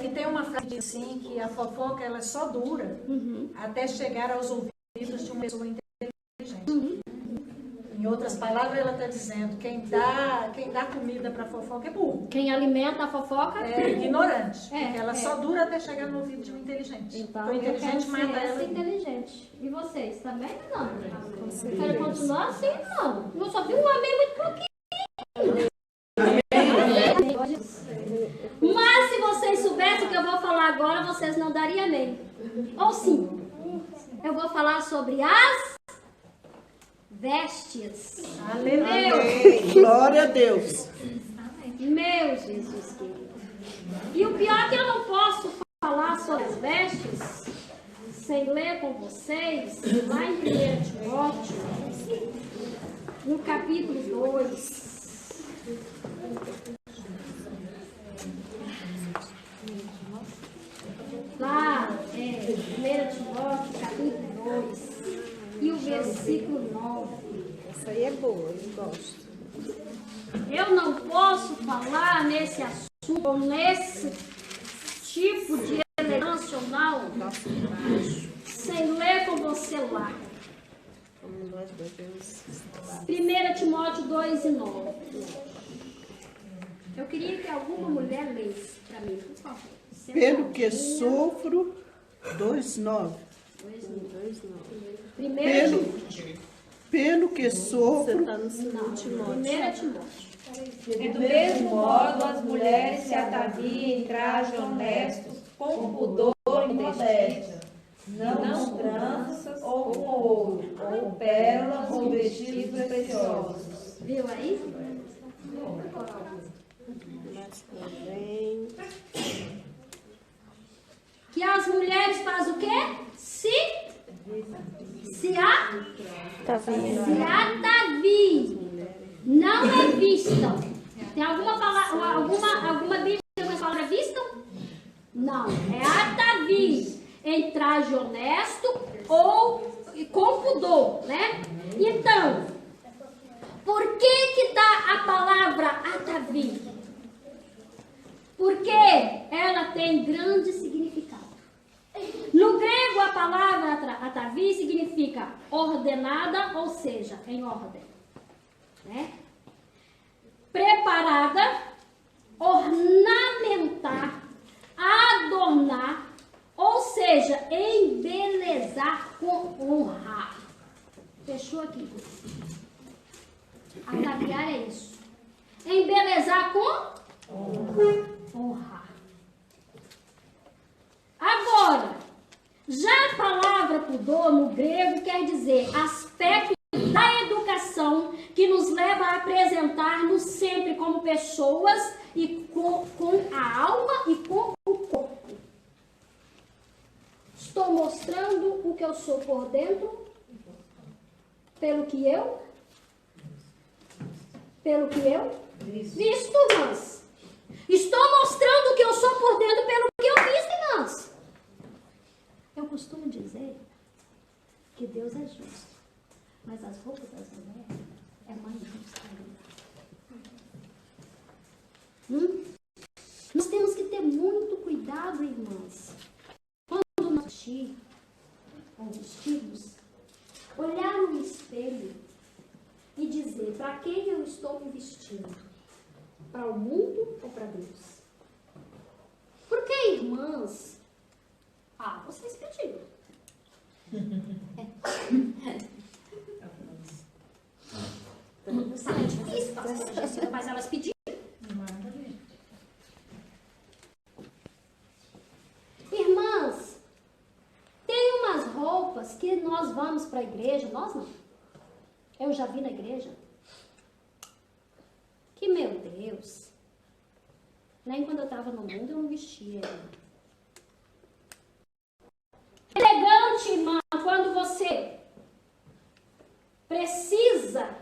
E tem uma frase assim, que a fofoca ela só dura até chegar aos ouvidos de uma pessoa inteligente. Em outras palavras, ela está dizendo, quem dá comida para fofoca é burro. Quem alimenta a fofoca É ignorante. É, porque ela só dura até chegar no ouvido de um inteligente. Então, o inteligente eu quero mata ser ela. essa inteligente. E vocês também não? Quero continuar assim? Não. Eu só vi um amém muito pouquinho. Mas se vocês soubessem o que eu vou falar agora, vocês não dariam amém. Ou sim. Eu vou falar sobre as vestes. Aleluia. Glória a Deus. Meu Jesus querido. E o pior é que eu não posso falar sobre as vestes sem ler com vocês, lá em 1 Timóteo, no capítulo 2. Lá, 1 Timóteo, capítulo 2, e o versículo 9. Essa aí é boa, eu gosto. Eu não posso falar nesse assunto, ou nesse tipo de elegância ou não, sem ler com você lá. 1 Timóteo 2 e 9. Eu queria que alguma mulher lesse para mim, por favor. Pelo que sofro, 2:9. Pelo que sofro, Tá no segundo Timóteo. 1 Timóteo. E do mesmo modo, as mulheres se ataviem em traje honesto, com pudor e modéstia, não com tranças ou com ouro, ou pérolas ou vestidos preciosos. Viu aí? mas também Que as mulheres fazem o quê? Se ataviem. Não é vistam. Tem alguma palavra, alguma Bíblia que vai falar vistam? Não, é ataviem em traje honesto ou com pudor, né? Então, por que dá a palavra ataviem? Porque ela tem grande significado. No grego, a palavra ataviem significa ordenada, ou seja, em ordem. Né? Preparada, ornamentar, adornar, ou aqui. Ataviar é isso. Embelezar com honrar. Agora, já a palavra pudor no grego quer dizer aspecto da educação que nos leva a apresentar-nos sempre como pessoas e com a alma e com o corpo. Estou mostrando o que eu sou por dentro, pelo que eu visto, irmãs. Estou mostrando o que eu sou por dentro pelo que eu visto, irmãs. Eu costumo dizer que Deus é justo, mas as roupas das mulheres é mais justa ainda. Nós temos que ter muito cuidado, irmãs. Quando nós vestirmos, olhar no espelho e dizer para quem eu estou me vestindo? Para o mundo ou para Deus? Porque, irmãs, vocês pediram. Não é difícil, pastor, mas elas pediram. Irmãs, tem umas roupas que nós vamos para a igreja, nós não. Eu já vi na igreja. Que, meu Deus, nem quando eu estava no mundo eu não vestia. Elegante, irmã, quando você precisa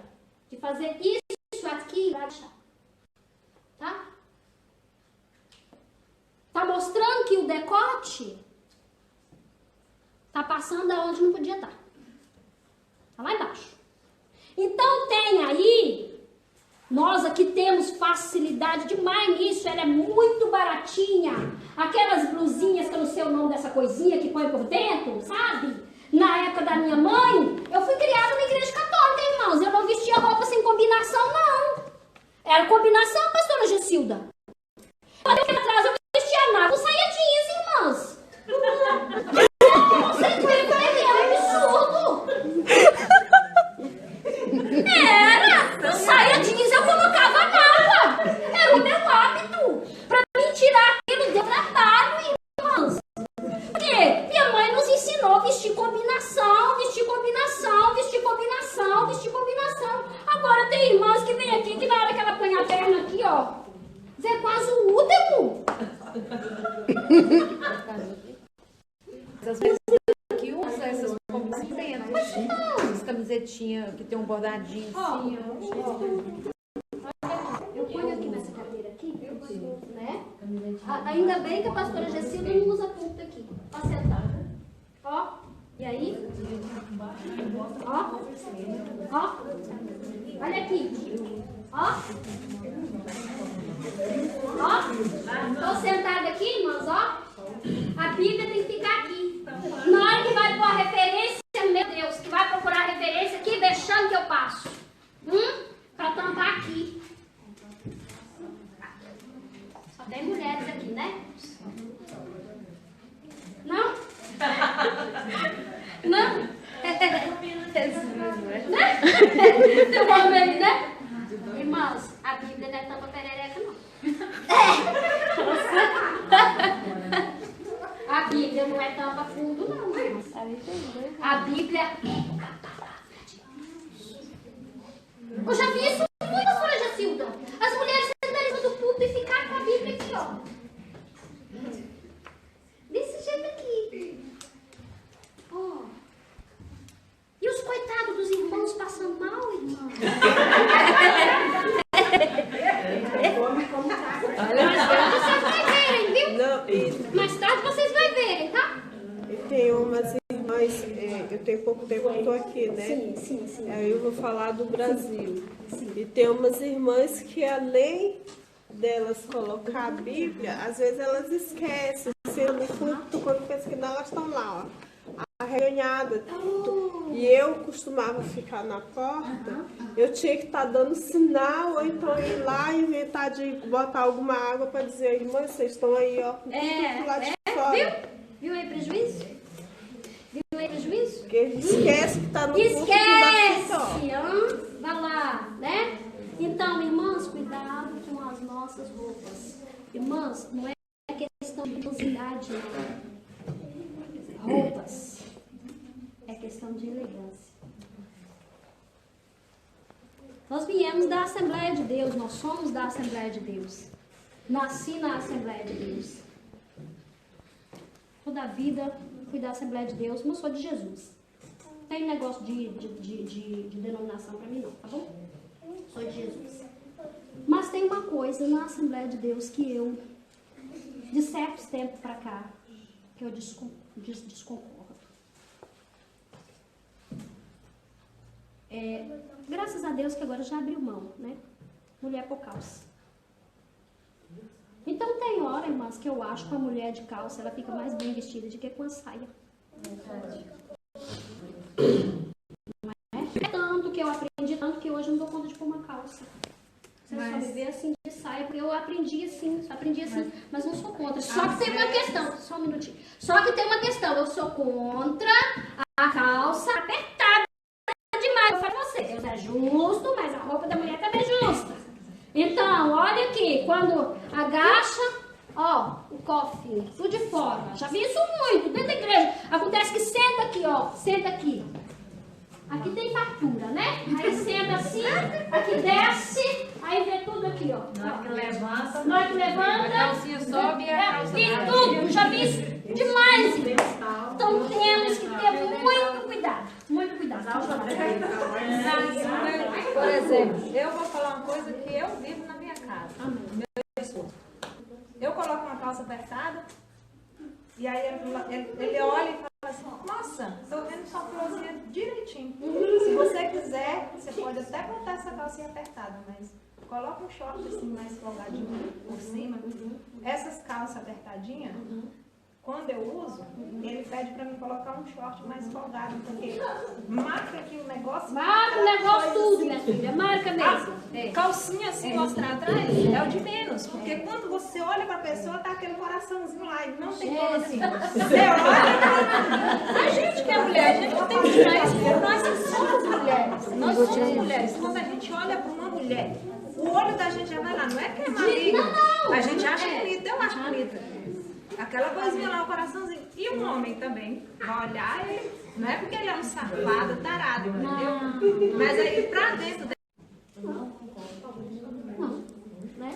de fazer isso aqui, tá? Tá mostrando que o decote tá passando aonde não podia estar. Tá lá embaixo. Então tem aí, nós aqui temos facilidade demais nisso, ela é muito baratinha. Aquelas blusinhas que eu não sei o nome dessa coisinha que põe por dentro, sabe? Na época da minha mãe, eu fui criada na igreja católica, irmãos. Eu não vestia roupa sem combinação, não. Era combinação, pastora Gessilda. Quando eu fui atrás, eu vestia nada, eu saía jeans, irmãs. Vocês veem como é absurdo. Era, saia jeans, eu colocava nada. Era o meu hábito. Pra me tirar aquilo deu trabalho, irmãs. Porque minha mãe nos ensinou a vestir combinação, vestir combinação, vestir combinação, vestir combinação. Agora tem irmãs que vem aqui, que na hora que ela põe a perna aqui, ó, vê quase o útero. Às vezes que usa essas combinações, essas camisetinhas que tem um bordadinho assim, Eu ponho aqui nessa cadeira aqui, né? Ainda bem que a pastora Gessilda não usa púlpito aqui. Ó, sentada. Ó, e aí? Ó, ó. Olha aqui. Ó. Ó. Tô sentada aqui, irmãos, ó. A Bíblia tem que ficar aqui. Na hora que vai pôr a referência, meu Deus, que vai procurar a referência, que vexame que eu passo. Pra tampar aqui. Só tem mulheres aqui, né? Não? Não? Né? Tem um homem aí, né? Irmãos, a Bíblia não é tampa perereca, não. A Bíblia não é tampa fundo, não, irmãos. A Bíblia é a palavra de Deus. Eu já vi isso muito, pastora Gessilda. As mulheres sentarem do púlpito e ficar com a Bíblia aqui, ó. Desse jeito aqui. Ó. E os coitados dos irmãos passam mal, irmão. Vocês vão verem, viu? Não, Mais tarde vocês vão verem, tá? e tem umas irmãs, eu tenho pouco tempo que estou aqui, né? Sim. Aí eu vou falar do Brasil. E tem umas irmãs que, além delas colocar a Bíblia, às vezes elas esquecem, sendo no culto, quando pensa que não, elas estão lá, ó, arreganhadas. E eu costumava ficar na porta, eu tinha que estar dando sinal, ou então ir lá e inventar de botar alguma água para dizer, irmãs, vocês estão aí, ó, com tudo lá de fora. Viu aí prejuízo? Viu aí o juízo? Porque esquece que está no curso da Esquece! Vai lá, né? Então, irmãs, cuidado com as nossas roupas. Irmãs, não é questão de velocidade, não. Roupas. É questão de elegância. Nós viemos da Assembleia de Deus, nós somos da Assembleia de Deus. Nasci na Assembleia de Deus. Toda a vida fui da Assembleia de Deus, mas sou de Jesus. Não tem negócio de denominação para mim não, tá bom? Sou de Jesus. Mas tem uma coisa na Assembleia de Deus que eu, de certos tempos para cá, que eu desconcordo. Graças a Deus que agora já abriu mão, né? Mulher por calça. Então tem hora, irmãs, que eu acho que a mulher de calça, ela fica mais bem vestida do que com a saia. É tanto que eu aprendi, tanto que hoje eu não dou conta de pôr uma calça. Você só me vê assim de saia, porque eu aprendi assim, mas não sou contra. Só que tem uma questão, só um minutinho. Só que tem uma questão, eu sou contra a calça apertada demais. Eu falo pra você, Deus é justo, mas a roupa da mulher também é justa. Então, olha aqui, quando agacha, ó, o cofre, tudo de fora. Já vi isso muito dentro da igreja. Acontece que senta aqui, ó, senta aqui. Aqui tem fartura, né? Aí senta assim, aqui desce, aí vê tudo aqui, ó. Na hora que levanta, A calcinha sobe e a calça e vai. tudo, já vi isso demais. Então temos que ter muito cuidado. Muito cuidado. Por exemplo, eu vou falar uma coisa que eu vivo na minha casa. Meu esposo. Eu coloco uma calça apertada e aí ele olha e fala assim, nossa, estou vendo sua florzinha direitinho. Se você quiser, você pode até botar essa calcinha apertada, mas coloca um short assim mais folgadinho por cima. Essas calças apertadinhas, quando eu uso, ele pede para mim colocar um short mais folgado, porque marca aqui o negócio. Marca o negócio tudo, minha filha. Marca mesmo. Calcinha assim, mostrar atrás, é o de menos. Porque quando você olha pra pessoa, tá aquele coraçãozinho lá e não tem como assim. Você olha, a gente que é mulher, a gente não tem demais. Nós somos mulheres. Nós somos mulheres. Quando a gente olha pra uma mulher, o olho da gente já vai lá. Não é que é maligno. A gente acha bonita, eu acho bonita. Aquela coisinha lá, o coraçãozinho. E um homem também vai olhar ele. Não é porque ele é um safado, tarado, entendeu? Mas aí pra dentro dele. Não, né?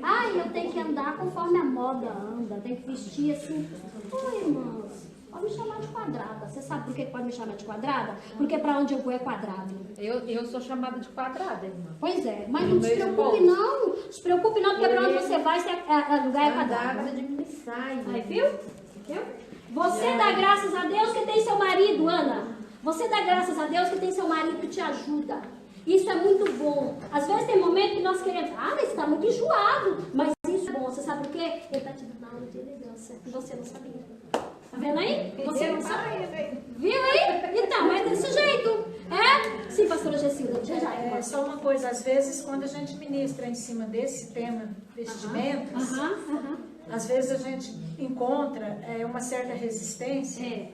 Ai, eu tenho que andar conforme a moda anda, tem que vestir assim. Oi, irmãs, pode me chamar de quadrada. Você sabe por que pode me chamar de quadrada? Porque pra onde eu vou é quadrado. Eu sou chamada de quadrada, irmã. Pois é, mas não se preocupe não. Não se preocupe não, porque pra onde você vai, o lugar é quadrado. Aí, viu? Você dá graças a Deus que tem seu marido, Ana. Você dá graças a Deus que tem seu marido que te ajuda. Isso é muito bom. Às vezes tem momentos que nós queremos, mas está muito enjoado. Mas isso é bom. Você sabe por quê? Ele está te dando aula de elegância. E você não sabia. Tá vendo aí? Você não sabia. Viu aí? Então, é desse jeito. É? Sim, pastora Gessilda. É só uma coisa, às vezes, quando a gente ministra em cima desse tema, vestimentas, às vezes a gente encontra uma certa resistência.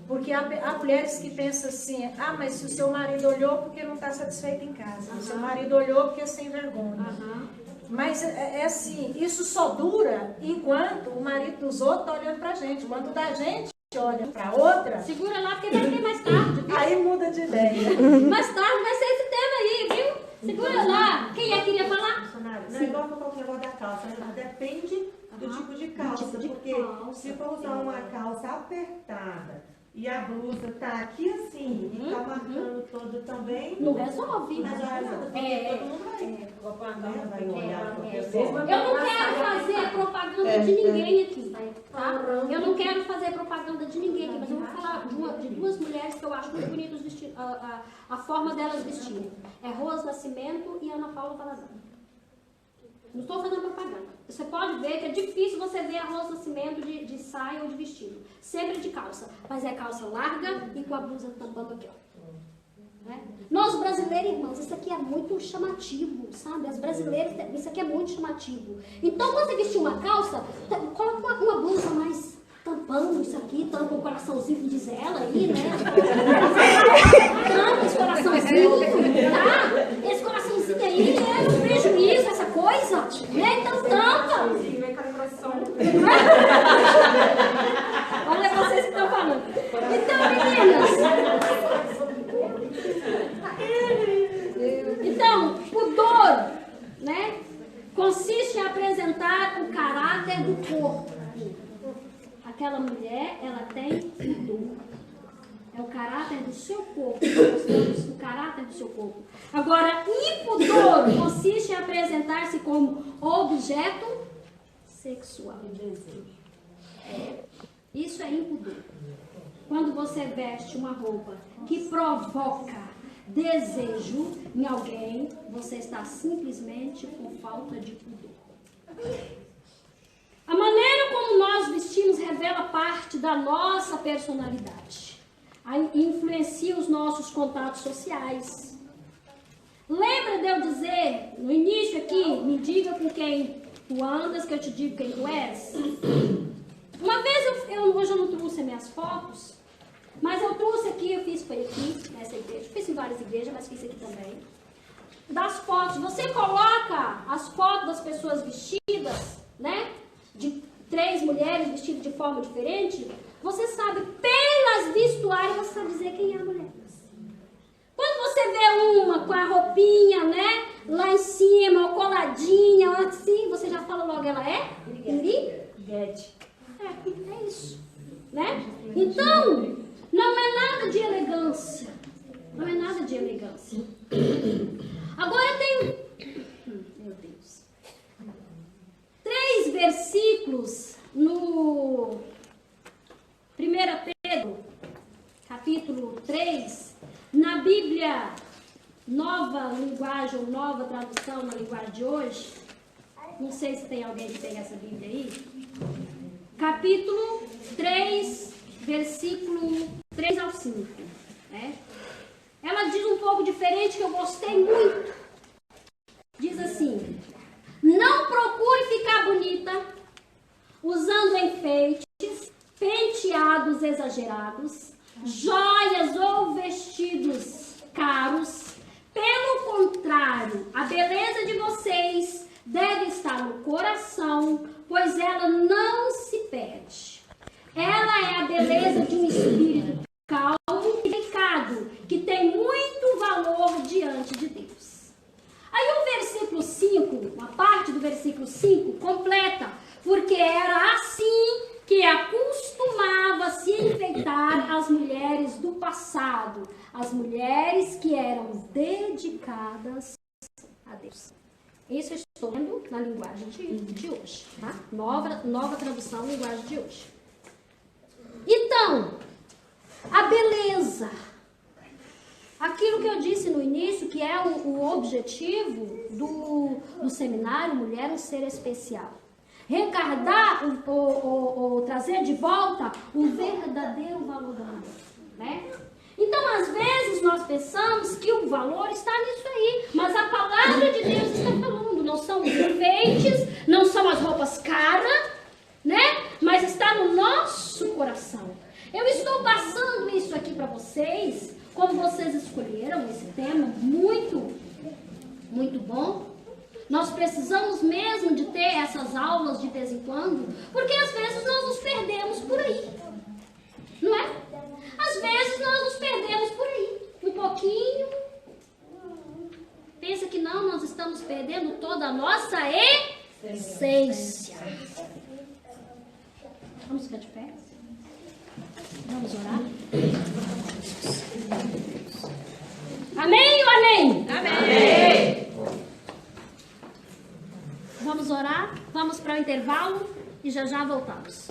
Porque há mulheres que pensam assim, mas se o seu marido olhou porque não está satisfeito em casa, o seu marido olhou porque é sem vergonha. Mas é assim, isso só dura enquanto o marido dos outros está olhando para a gente. Quando da gente olha para outra... Segura lá, porque vai ter mais tarde. Aí muda de ideia. Mais tarde vai ser esse tema aí, viu? Segura lá. Quem queria falar? Não é igual o negócio da calça, né? Depende do tipo de calça, porque se for usar uma calça apertada e a blusa tá aqui assim, e tá marcando todo também, Não resolve. mas já resolve, porque todo mundo vai olhar pra pessoa. Eu não quero fazer propaganda de ninguém aqui, tá? Eu não quero fazer propaganda de ninguém aqui, mas eu vou falar de duas mulheres que eu acho muito bonitas a forma delas vestirem. É Rose Nascimento e Ana Paula Valadares. Não estou fazendo propaganda. Você pode ver que é difícil você ver a Rose Nascimento de saia ou de vestido. Sempre de calça. Mas é calça larga e com a blusa tampando aqui, ó. Né? Nós brasileiros, irmãos, isso aqui é muito chamativo, sabe? As brasileiras, isso aqui é muito chamativo. Então, quando você vestir uma calça, coloca uma blusa mais tampando isso aqui, tampa o coraçãozinho, que diz ela aí, né? Tampa esse coraçãozinho, tá? Esse coraçãozinho aí é um prejuízo, essa coisa, né? Então tampa. Olha vocês que estão falando. Então, meninas. Então, pudor, né? Consiste em apresentar o caráter do corpo. Aquela mulher, ela tem pudor. É o caráter do seu corpo. Nós mostramos o caráter do seu corpo. Agora, impudor consiste em apresentar-se como objeto sexual. Isso é impudor. Quando você veste uma roupa que provoca desejo em alguém, você está simplesmente com falta de pudor. A maneira como nós vestimos revela parte da nossa personalidade. Influencia os nossos contatos sociais. Lembra de eu dizer no início aqui, me diga com quem tu andas, que eu te digo quem tu és? Uma vez hoje eu não trouxe as minhas fotos, mas eu trouxe aqui, foi aqui nessa igreja, fiz em várias igrejas, mas fiz aqui também. Das fotos, você coloca as fotos das pessoas vestidas, né? De 3 mulheres vestidas de forma diferente, você sabe, pelas vestuários, você sabe dizer quem é a mulher. Quando você vê uma com a roupinha, né? Lá em cima, ou coladinha, ou assim, você já fala logo, ela é? Piriguete. É isso, né? Então, não é nada de elegância. Não é nada de elegância. Agora eu tenho, meu Deus, 3 versículos no 1 Pedro, capítulo 3, na Bíblia Nova Linguagem, ou Nova Tradução na linguagem de hoje. Não sei se tem alguém que tem essa Bíblia aí. Capítulo 3, versículo 3 ao 5. Né? Ela diz um pouco diferente, que eu gostei muito. Diz assim: não procure ficar bonita usando enfeites, penteados exagerados, joias ou vestidos caros. Pelo contrário, a beleza de vocês deve estar no coração, pois ela não se perde. Ela é a beleza de um espírito calmo e delicado, que tem muito valor diante de Deus. Aí o versículo 5, uma parte do versículo 5, completa, porque era assim que acostumava se enfeitar as mulheres do passado, as mulheres que eram dedicadas a Deus. Isso eu estou lendo na linguagem de hoje, tá? Nova tradução, linguagem de hoje. Então, a beleza, aquilo que eu disse no início, que é o objetivo do seminário Mulher, um Ser Especial. Recordar ou trazer de volta o verdadeiro valor da mulher, né? Então, às vezes, nós pensamos que o valor está nisso aí, mas a palavra de Deus está falando, não são os enfeites, não são as roupas caras, né? Mas está no nosso coração. Eu estou passando isso aqui para vocês, como vocês escolheram esse tema, muito, muito bom. Nós precisamos mesmo de ter essas aulas de vez em quando, porque às vezes nós nos perdemos por aí, não é? Às vezes nós nos perdemos por aí, um pouquinho. Pensa que não, nós estamos perdendo toda a nossa essência. Vamos ficar de pé? Vamos orar? Amém ou amém? Amém! Vamos orar, vamos para o intervalo e já voltamos.